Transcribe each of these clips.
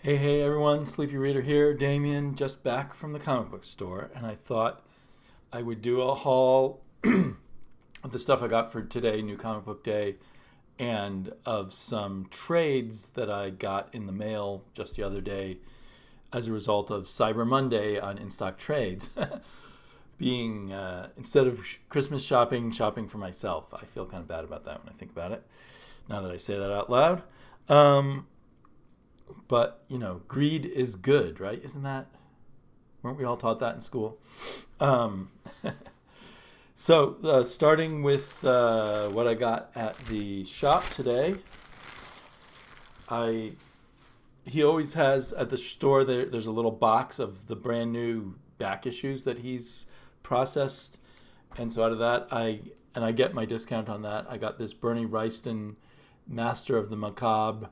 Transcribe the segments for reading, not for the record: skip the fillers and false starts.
Hey everyone, Sleepy Reader here. Damien, just back from the comic book store, and I thought I would do a haul of the stuff I got for today, New Comic Book Day, and of some trades that I got in the mail just the other day as a result of Cyber Monday on In Stock Trades. Being, instead of Christmas shopping for myself. I feel kind of bad about that when I think about it, now that I say that out loud. But, greed is good, right? Weren't we all taught that in school? So, starting with what I got at the shop today, he always has at the store, there's a little box of the brand new back issues that he's processed. And so out of that, I get my discount on that. I got this Bernie Wrightson Master of the Macabre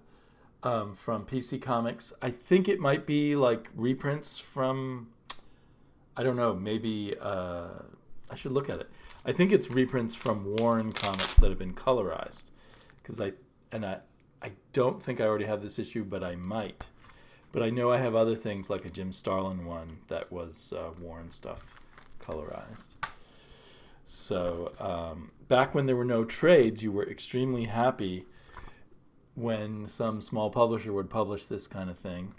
from PC Comics. I think it might be like reprints from, I don't know, maybe, I should look at it. I think it's reprints from Warren Comics that have been colorized. I don't think I already have this issue, but I might. But I know I have other things like a Jim Starlin one that was Warren stuff colorized. So back when there were no trades, you were extremely happy when some small publisher would publish this kind of thing.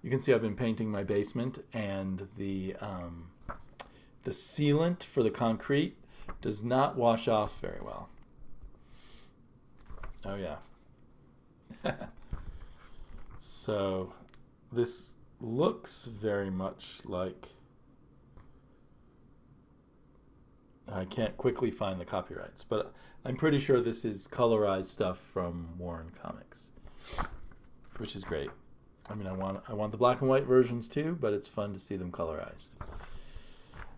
You can see I've been painting my basement, and the sealant for the concrete does not wash off very well. Oh yeah. So this looks very much like, I can't quickly find the copyrights, but I'm pretty sure this is colorized stuff from Warren Comics, which is great. I mean, I want the black and white versions too, but it's fun to see them colorized.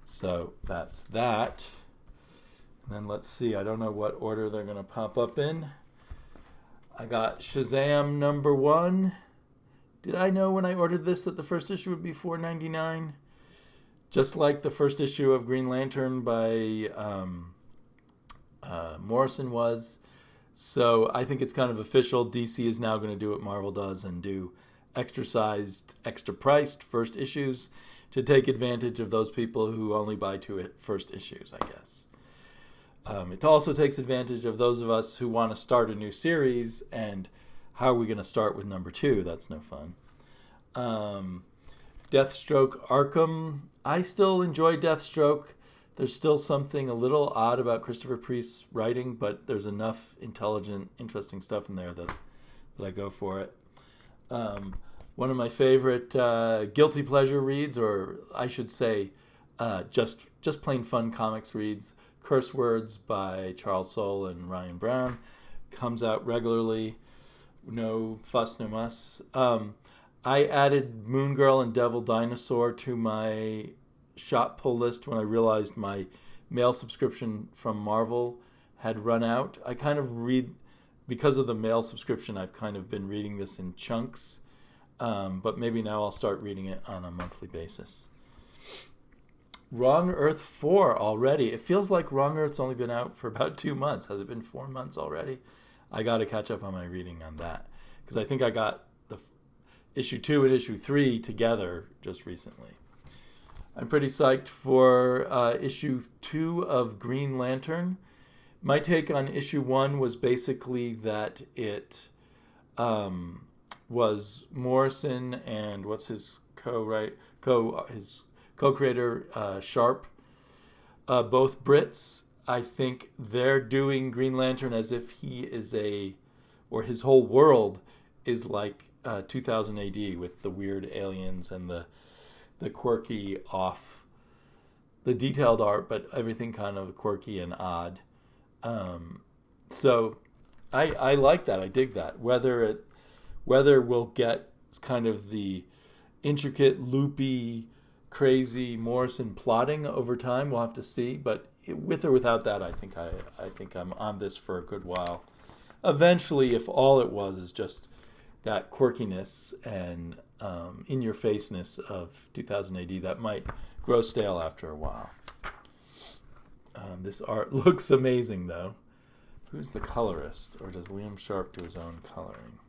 So that's that. And then let's see, I don't know what order they're going to pop up in. I got Shazam #1. Did I know when I ordered this that the first issue would be $4.99? Just like the first issue of Green Lantern by Morrison was. So I think it's kind of official. DC is now going to do what Marvel does and do extra-sized, extra-priced first issues to take advantage of those people who only buy two first issues, I guess. It also takes advantage of those of us who want to start a new series, and how are we going to start with #2? That's no fun. Deathstroke Arkham. I still enjoy Deathstroke. There's still something a little odd about Christopher Priest's writing, but there's enough intelligent, interesting stuff in there that I go for it. One of my favorite guilty pleasure reads, or I should say just plain fun comics reads, Curse Words by Charles Soule and Ryan Brown, comes out regularly. No fuss, no muss. I added Moon Girl and Devil Dinosaur to my shop pull list when I realized my mail subscription from Marvel had run out. I kind of read, because of the mail subscription, I've kind of been reading this in chunks, but maybe now I'll start reading it on a monthly basis. Wrong Earth 4 already. It feels like Wrong Earth's only been out for about 2 months. Has it been 4 months already? I got to catch up on my reading on that, because I think I got the issue 2 and issue 3 together just recently. I'm pretty psyched for issue 2 of Green Lantern. My take on issue 1 was basically that it was Morrison and what's his co-creator Sharp, both Brits. I think they're doing Green Lantern as if he is or his whole world is like 2000 AD with the weird aliens and the quirky the detailed art, but everything kind of quirky and odd. So I like that. I dig that. Whether we'll get kind of the intricate, loopy, crazy Morrison plotting over time, we'll have to see. But with or without that, I think I'm on this for a good while. Eventually, if all it was is just that quirkiness and in-your-faceness of 2000 AD, that might grow stale after a while. This art looks amazing, though. Who's the colorist? Or does Liam Sharp do his own coloring?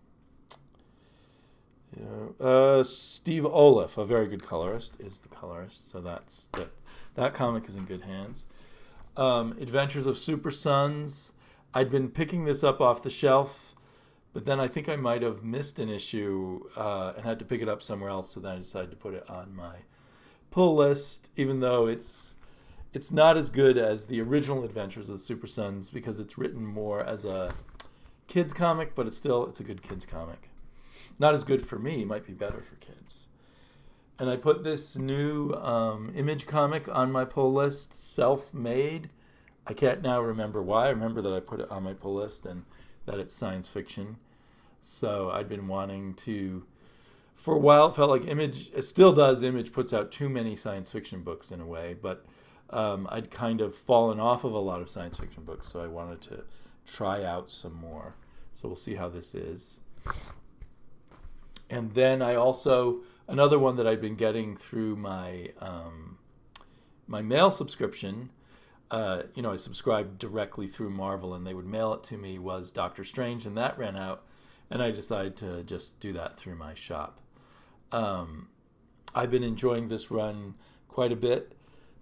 Steve Oliff, a very good colorist, is the colorist. So that comic is in good hands. Adventures of Super Sons. I'd been picking this up off the shelf, but then I think I might have missed an issue and had to pick it up somewhere else. So then I decided to put it on my pull list, even though it's not as good as the original Adventures of the Super Sons because it's written more as a kids comic, but it's a good kids comic. Not as good for me, might be better for kids. And I put this new Image comic on my pull list, Self-Made. I can't now remember why. I remember that I put it on my pull list and that it's science fiction. So I'd been wanting to, for a while it felt like Image, it still does, Image puts out too many science fiction books in a way, but I'd kind of fallen off of a lot of science fiction books, so I wanted to try out some more. So we'll see how this is. And then I also, another one that I'd been getting through my my mail subscription, I subscribed directly through Marvel and they would mail it to me, was Doctor Strange, and that ran out, and I decided to just do that through my shop. I've been enjoying this run quite a bit.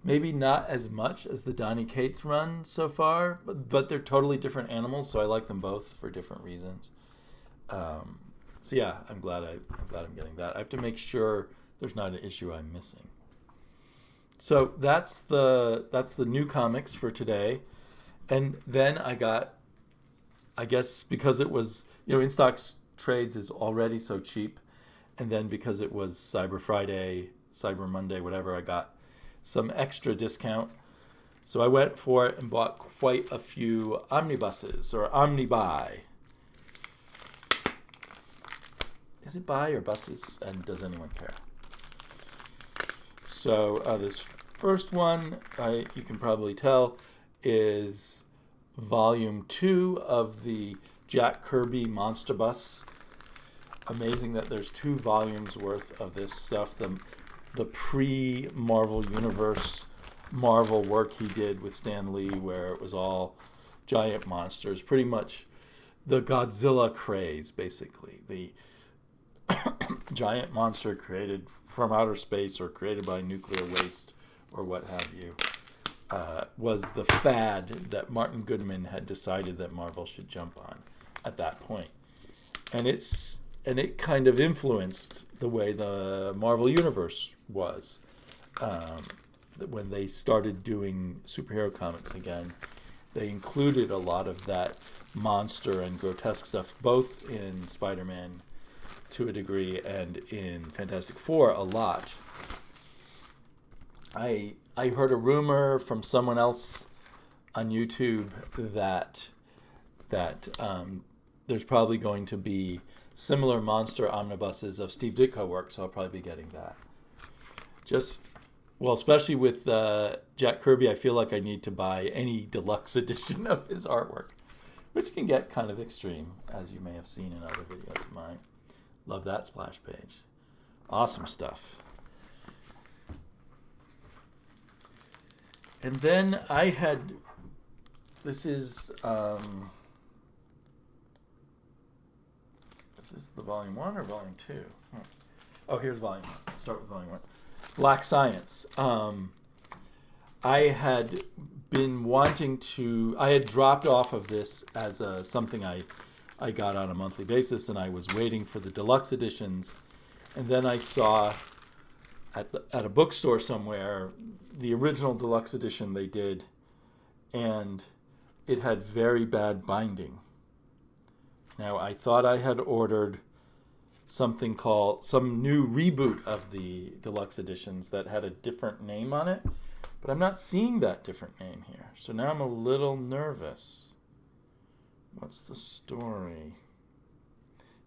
Maybe not as much as the Donny Cates run so far, but they're totally different animals, so I like them both for different reasons. So yeah, I'm glad I'm getting that. I have to make sure there's not an issue I'm missing. So that's the new comics for today. And then I got, I guess because it was, In Stock Trades is already so cheap, and then because it was Cyber Friday, Cyber Monday, whatever, I got some extra discount. So I went for it and bought quite a few omnibuses or omnibuy. Is it buy or buses? And does anyone care? So this first one, you can probably tell, is volume 2 of the Jack Kirby Monster Bus. Amazing that there's 2 volumes worth of this stuff. The pre-Marvel Universe Marvel work he did with Stan Lee, where it was all giant monsters, pretty much the Godzilla craze, basically. The giant monster created from outer space or created by nuclear waste or what have you, was the fad that Martin Goodman had decided that Marvel should jump on at that point. And it kind of influenced the way the Marvel Universe was. When they started doing superhero comics again, they included a lot of that monster and grotesque stuff, both in Spider-Man to a degree and in Fantastic Four a lot. I heard a rumor from someone else on YouTube that there's probably going to be similar monster omnibuses of Steve Ditko work, so I'll probably be getting that. Especially with Jack Kirby, I feel like I need to buy any deluxe edition of his artwork, which can get kind of extreme, as you may have seen in other videos of mine. Love that splash page. Awesome stuff. And then I had, this is the volume 1 or volume 2? Oh, here's volume 1. Let's start with volume 1. Black Science. I had been wanting to, I had dropped off of this as something I got on a monthly basis, and I was waiting for the deluxe editions. And then I saw at a bookstore somewhere the original deluxe edition they did, and it had very bad binding. Now, I thought I had ordered something called, some new reboot of the deluxe editions that had a different name on it, but I'm not seeing that different name here. So now I'm a little nervous. What's the story?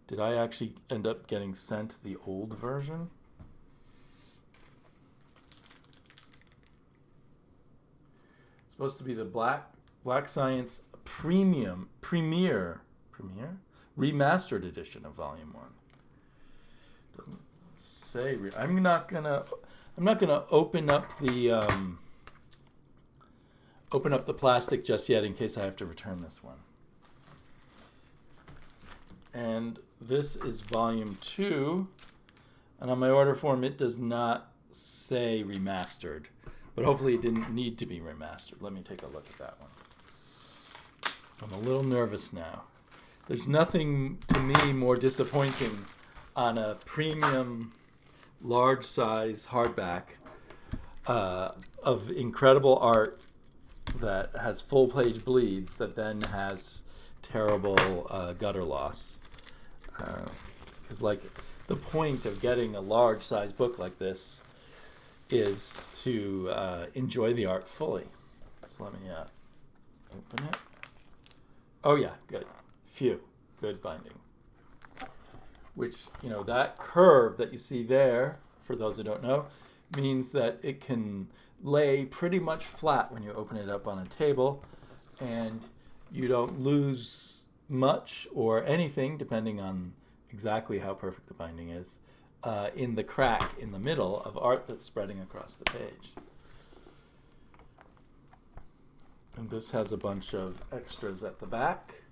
Did I actually end up getting sent the old version? It's supposed to be the Black Science Premier Remastered Edition of Volume 1. Doesn't say. I'm not gonna open up the plastic just yet in case I have to return this one. And this is volume 2. And on my order form, it does not say remastered. But hopefully it didn't need to be remastered. Let me take a look at that one. I'm a little nervous now. There's nothing to me more disappointing on a premium large size hardback of incredible art that has full page bleeds that then has terrible gutter loss. Because like the point of getting a large size book like this is to enjoy the art fully. So let me open it. Oh yeah, good. Phew, good binding. Which, you know, that curve that you see there, for those who don't know, means that it can lay pretty much flat when you open it up on a table, and you don't lose much or anything, depending on exactly how perfect the binding is, in the crack in the middle of art that's spreading across the page. And this has a bunch of extras at the back.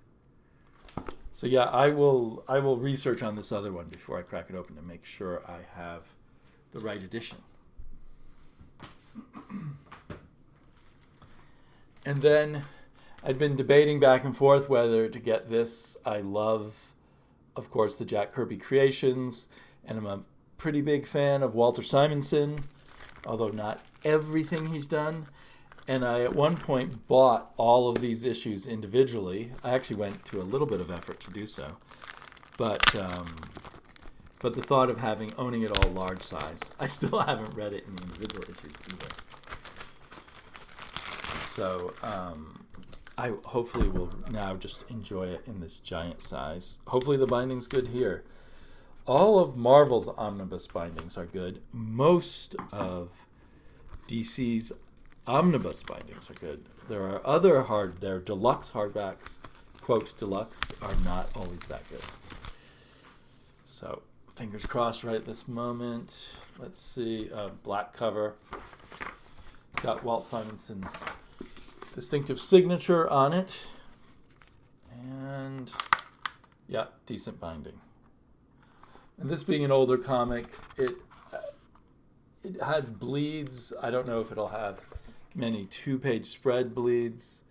So yeah, I will research on this other one before I crack it open to make sure I have the right edition. And then I'd been debating back and forth whether to get this. I love, of course, the Jack Kirby creations, and I'm a pretty big fan of Walter Simonson, although not everything he's done. And I, at one point, bought all of these issues individually. I actually went to a little bit of effort to do so. But the thought of owning it all large size, I still haven't read it in the individual issues either. So I hopefully will now just enjoy it in this giant size. Hopefully the binding's good here. All of Marvel's omnibus bindings are good. Most of DC's omnibus bindings are good. There are other their deluxe hardbacks, quote deluxe, are not always that good. So fingers crossed right at this moment. Let's see, black cover. It's got Walt Simonson's distinctive signature on it. And yeah, decent binding. And this being an older comic, it has bleeds. I don't know if it'll have many 2-page spread bleeds,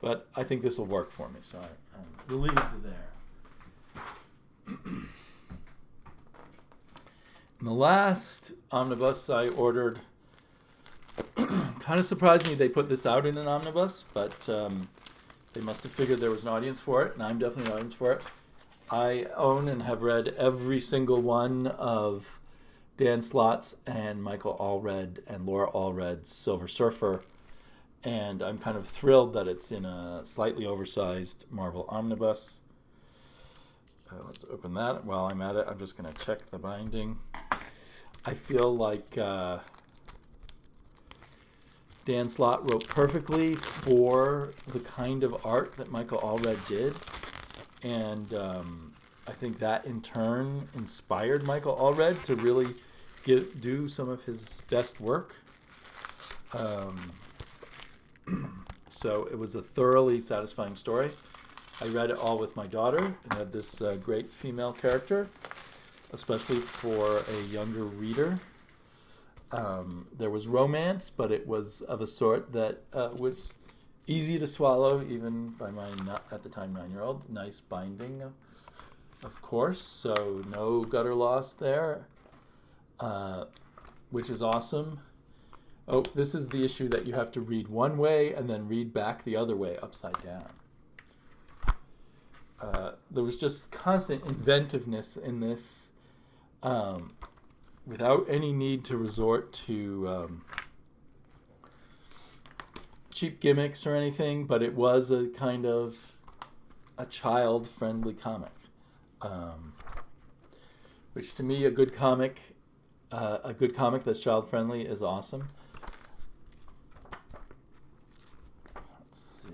but I think this will work for me, so I'm relieved there. And the last omnibus I ordered kind of surprised me they put this out in an omnibus, but they must have figured there was an audience for it, and I'm definitely an audience for it. I own and have read every single one of Dan Slott's and Michael Allred and Laura Allred's Silver Surfer, and I'm kind of thrilled that it's in a slightly oversized Marvel omnibus. Let's open that. While I'm at it, I'm just going to check the binding. I feel like Dan Slott wrote perfectly for the kind of art that Michael Allred did. And I think that in turn inspired Michael Allred to really do some of his best work. So it was a thoroughly satisfying story. I read it all with my daughter and had this great female character, especially for a younger reader. There was romance, but it was of a sort that was easy to swallow, even by my, at the time, 9-year-old. Nice binding, of course, so no gutter loss there, which is awesome. Oh, this is the issue that you have to read one way and then read back the other way upside down. There was just constant inventiveness in this, without any need to resort to cheap gimmicks or anything, but it was a kind of a child-friendly comic, which to me, a good comic that's child-friendly is awesome. Let's see.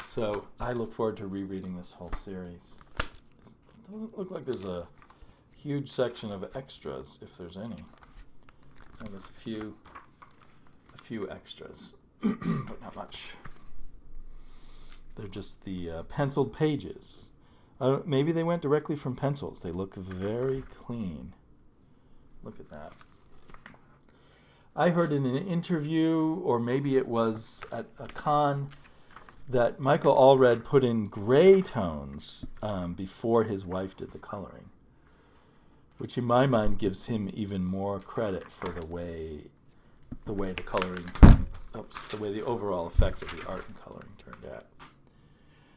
So I look forward to rereading this whole series. It doesn't look like there's a huge section of extras, if there's any. I guess a few extras, but not much. They're just the penciled pages. Maybe they went directly from pencils. They look very clean. Look at that. I heard in an interview, or maybe it was at a con, that Michael Allred put in gray tones before his wife did the coloring, which in my mind gives him even more credit for the way the coloring, the way the overall effect of the art and coloring turned out.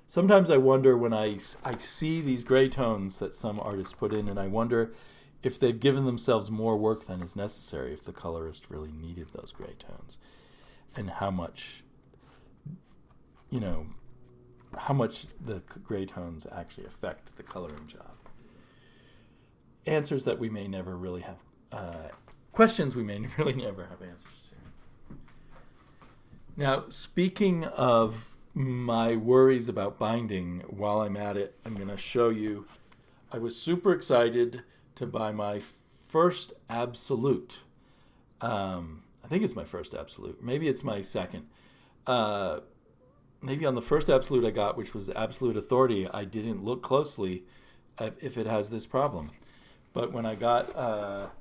Sometimes I wonder when I see these gray tones that some artists put in, and I wonder if they've given themselves more work than is necessary, if the colorist really needed those gray tones, and how much the gray tones actually affect the coloring job. Answers that we may never really have, questions we may really never have answers to. Now, speaking of my worries about binding, while I'm at it, I'm going to show you, I was super excited to buy my first Absolute. I think it's my first Absolute. Maybe it's my second. Maybe on the first Absolute I got, which was Absolute Authority, I didn't look closely if it has this problem. But when I got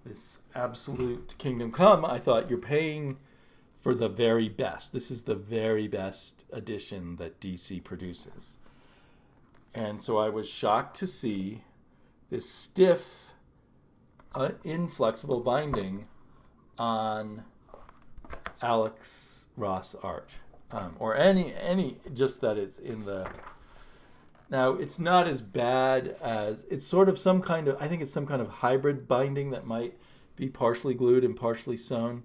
this Absolute Kingdom Come, I thought, you're paying for the very best. This is the very best edition that DC produces. And so I was shocked to see this stiff, inflexible binding on Alex Ross art. Or any, just that it's in the... Now, it's not as bad as... It's sort of some kind of... I think it's some kind of hybrid binding that might be partially glued and partially sewn.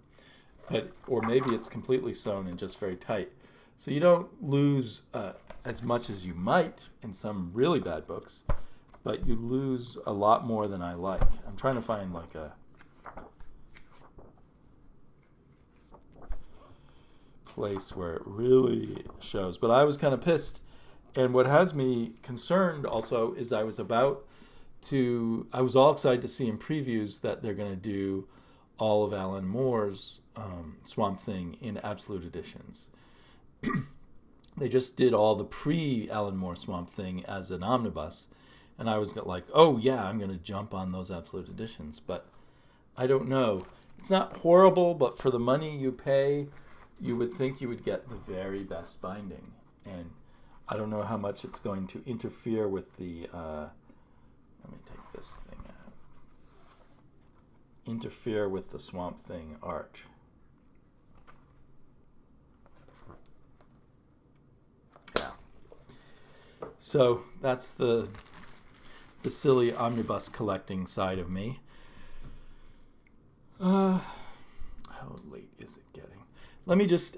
Or maybe it's completely sewn and just very tight. So you don't lose as much as you might in some really bad books, but you lose a lot more than I like. I'm trying to find like a place where it really shows. But I was kind of pissed. And what has me concerned also is I was all excited to see in previews that they're going to do all of Alan Moore's Swamp Thing in Absolute editions. They just did all the pre-Alan Moore Swamp Thing as an omnibus, and I was like, oh yeah, I'm going to jump on those Absolute editions. But I don't know. It's not horrible, but for the money you pay, you would think you would get the very best binding. And I don't know how much it's going to interfere with the... let me take this thing out. Interfere with the Swamp Thing art. Yeah. So that's the silly omnibus collecting side of me. How late is it getting? Let me just...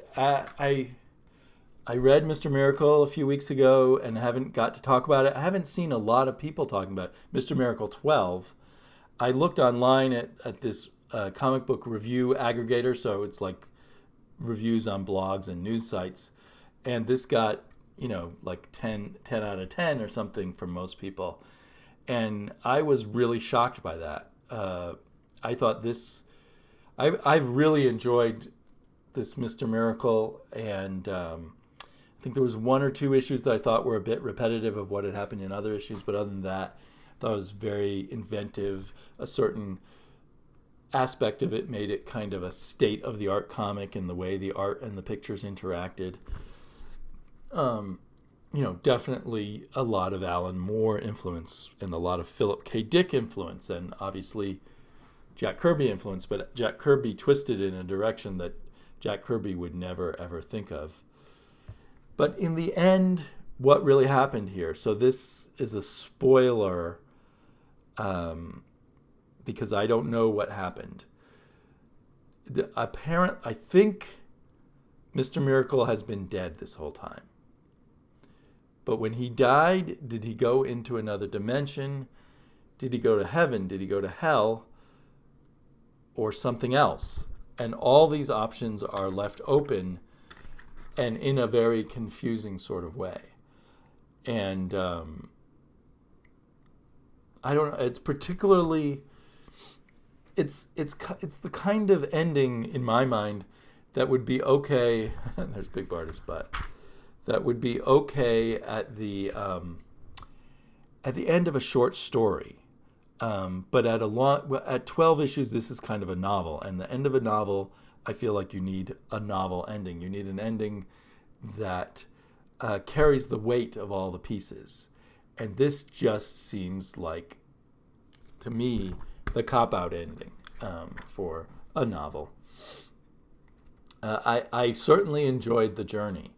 I read Mr. Miracle a few weeks ago and haven't got to talk about it. I haven't seen a lot of people talking about it. Mr. Miracle 12. I looked online at this comic book review aggregator, so it's like reviews on blogs and news sites. And this got, like 10 out of 10 or something from most people. And I was really shocked by that. I thought this... I've really enjoyed this Mr. Miracle, and I think there was one or two issues that I thought were a bit repetitive of what had happened in other issues, but other than that, I thought it was very inventive. A certain aspect of it made it kind of a state-of-the-art comic in the way the art and the pictures interacted. Definitely a lot of Alan Moore influence and a lot of Philip K. Dick influence, and obviously Jack Kirby influence, but Jack Kirby twisted in a direction that Jack Kirby would never, ever think of. But in the end, what really happened here? So this is a spoiler because I don't know what happened. I think Mr. Miracle has been dead this whole time. But when he died, did he go into another dimension? Did he go to heaven? Did he go to hell? Or something else? And all these options are left open and in a very confusing sort of way. And I don't know, it's particularly, it's the kind of ending in my mind that would be okay, there's Big Barda's butt, that would be okay at the end of a short story. But at 12 issues, this is kind of a novel. And the end of a novel, I feel like you need a novel ending. You need an ending that carries the weight of all the pieces. And this just seems like, to me, the cop-out ending for a novel. I certainly enjoyed the journey.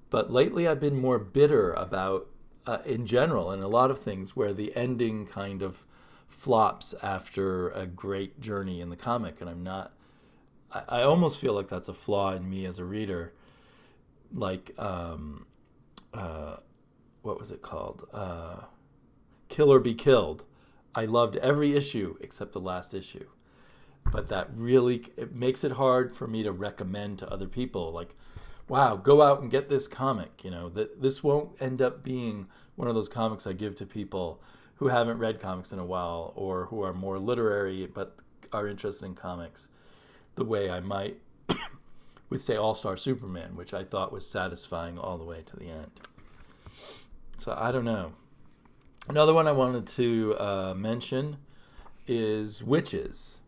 But lately I've been more bitter about, in general, and a lot of things where the ending kind of flops after a great journey in the comic. And I almost feel like that's a flaw in me as a reader. Like, what was it called? Kill or Be Killed. I loved every issue except the last issue. But that really, it makes it hard for me to recommend to other people. Like, wow, go out and get this comic. This won't end up being one of those comics I give to people who haven't read comics in a while or who are more literary but are interested in comics the way I might with, say, All-Star Superman, which I thought was satisfying all the way to the end. So I don't know. Another one I wanted to mention is Witches.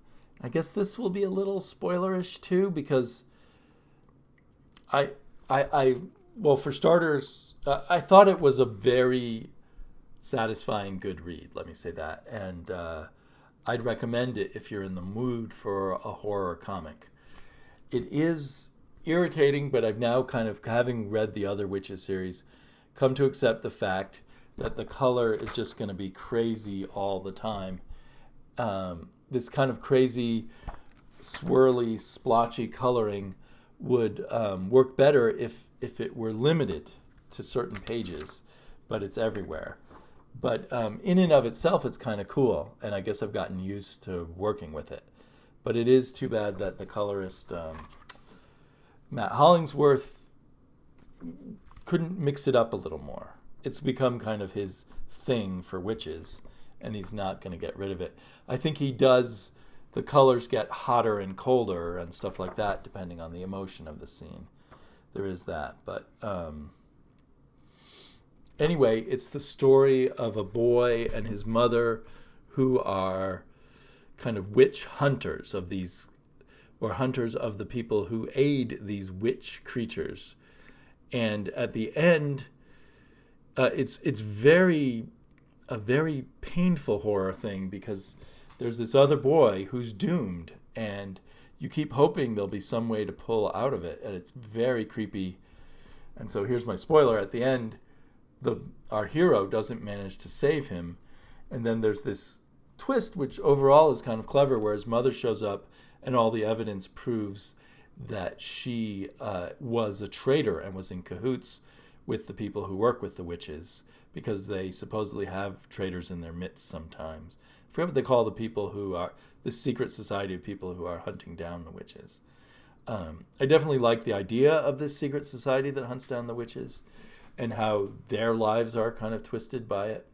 I guess this will be a little spoilerish too, because well, for starters, I thought it was a very satisfying good read, let me say that. And I'd recommend it if you're in the mood for a horror comic. It is irritating, but I've now kind of, having read the other Witches series, come to accept the fact that the color is just going to be crazy all the time. This kind of crazy, swirly, splotchy coloring would work better if it were limited to certain pages, but it's everywhere. But in and of itself, it's kind of cool, and I guess I've gotten used to working with it. But it is too bad that the colorist, Matt Hollingsworth, couldn't mix it up a little more. It's become kind of his thing for Witches, and he's not going to get rid of it. I think he does, the colors get hotter and colder and stuff like that, depending on the emotion of the scene. There is that. But anyway, it's the story of a boy and his mother who are kind of witch hunters of these, or hunters of the people who aid these witch creatures. And at the end, it's a very painful horror thing, because there's this other boy who's doomed, and you keep hoping there'll be some way to pull out of it, and it's very creepy. And so here's my spoiler: at the end, our hero doesn't manage to save him, and then there's this twist, which overall is kind of clever, where his mother shows up, and all the evidence proves that she was a traitor and was in cahoots with the people who work with the witches, because they supposedly have traitors in their midst sometimes. I forget what they call the people who are, this secret society of people who are hunting down the witches. I definitely like the idea of this secret society that hunts down the witches, and how their lives are kind of twisted by it.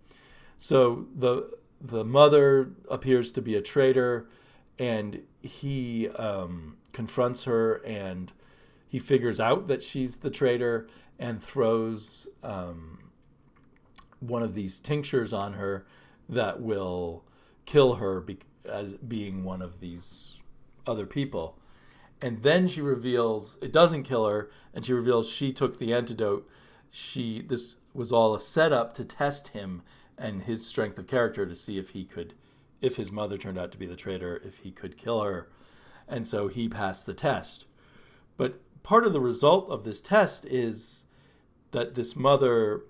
So the mother appears to be a traitor, and he confronts her, and he figures out that she's the traitor and throws one of these tinctures on her that will kill her as being one of these other people. And then she reveals it doesn't kill her, and she reveals she took the antidote. This was all a setup to test him and his strength of character, to see if his mother turned out to be the traitor, if he could kill her. And so he passed the test. But part of the result of this test is that his mother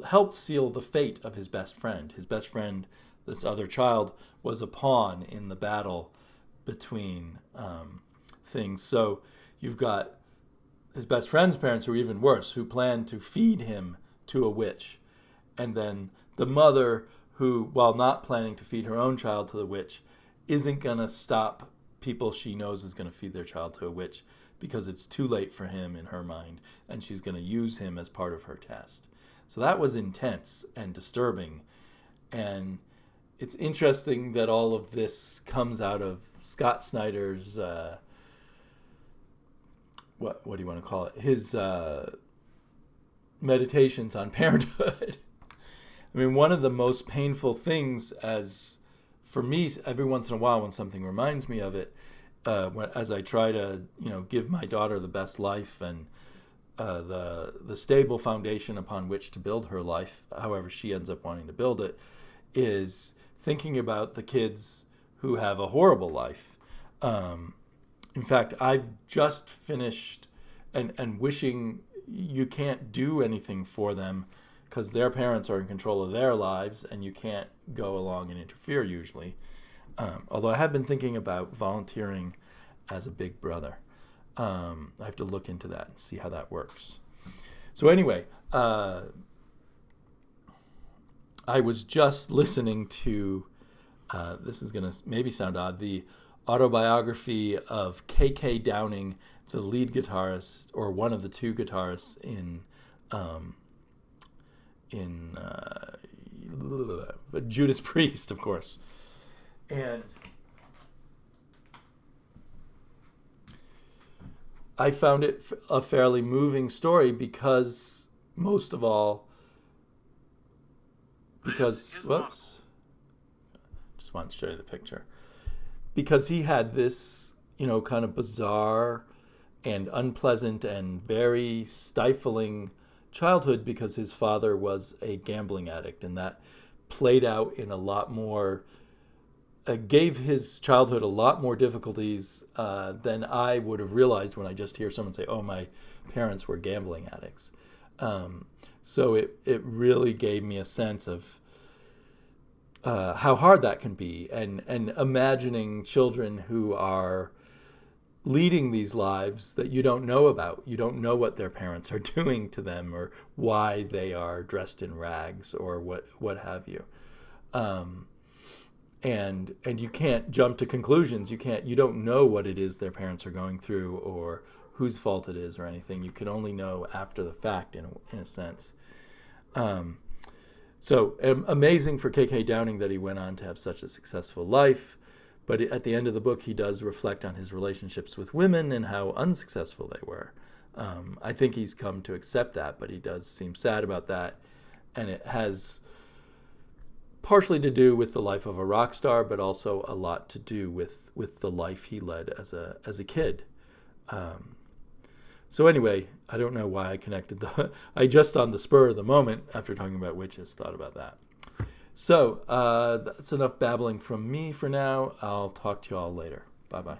helped seal the fate of his best friend. His best friend, this other child, was a pawn in the battle between things. So you've got his best friend's parents, who are even worse, who plan to feed him to a witch. And then the mother, who, while not planning to feed her own child to the witch, isn't going to stop people she knows is going to feed their child to a witch, because it's too late for him in her mind, and she's going to use him as part of her test. So that was intense and disturbing. And it's interesting that all of this comes out of Scott Snyder's what do you want to call it? His meditations on parenthood. I mean, one of the most painful things, as for me, every once in a while when something reminds me of it, as I try to, give my daughter the best life and the stable foundation upon which to build her life, however she ends up wanting to build it, is thinking about the kids who have a horrible life. In fact, I've just finished and wishing you can't do anything for them because their parents are in control of their lives and you can't go along and interfere usually. Although I have been thinking about volunteering as a big brother. I have to look into that and see how that works. So anyway, I was just listening to, this is going to maybe sound odd, the autobiography of K.K. Downing, the lead guitarist, or one of the two guitarists in Judas Priest, of course. And I found it a fairly moving story because, most of all, whoops, just wanted to show you the picture. Because he had this, kind of bizarre and unpleasant and very stifling childhood because his father was a gambling addict, and that played out in a lot more, gave his childhood a lot more difficulties than I would have realized when I just hear someone say, oh, my parents were gambling addicts. So it really gave me a sense of how hard that can be, and imagining children who are leading these lives that you don't know about. You don't know what their parents are doing to them or why they are dressed in rags or what have you. And you can't jump to conclusions. You don't know what it is their parents are going through or whose fault it is or anything. You can only know after the fact in a sense. So amazing for K.K. Downing that he went on to have such a successful life. But at the end of the book, he does reflect on his relationships with women and how unsuccessful they were. I think he's come to accept that, but he does seem sad about that. And it has partially to do with the life of a rock star, but also a lot to do with the life he led as a kid. So anyway, I don't know why I connected I just on the spur of the moment, after talking about witches, thought about that. So that's enough babbling from me for now. I'll talk to you all later. Bye-bye.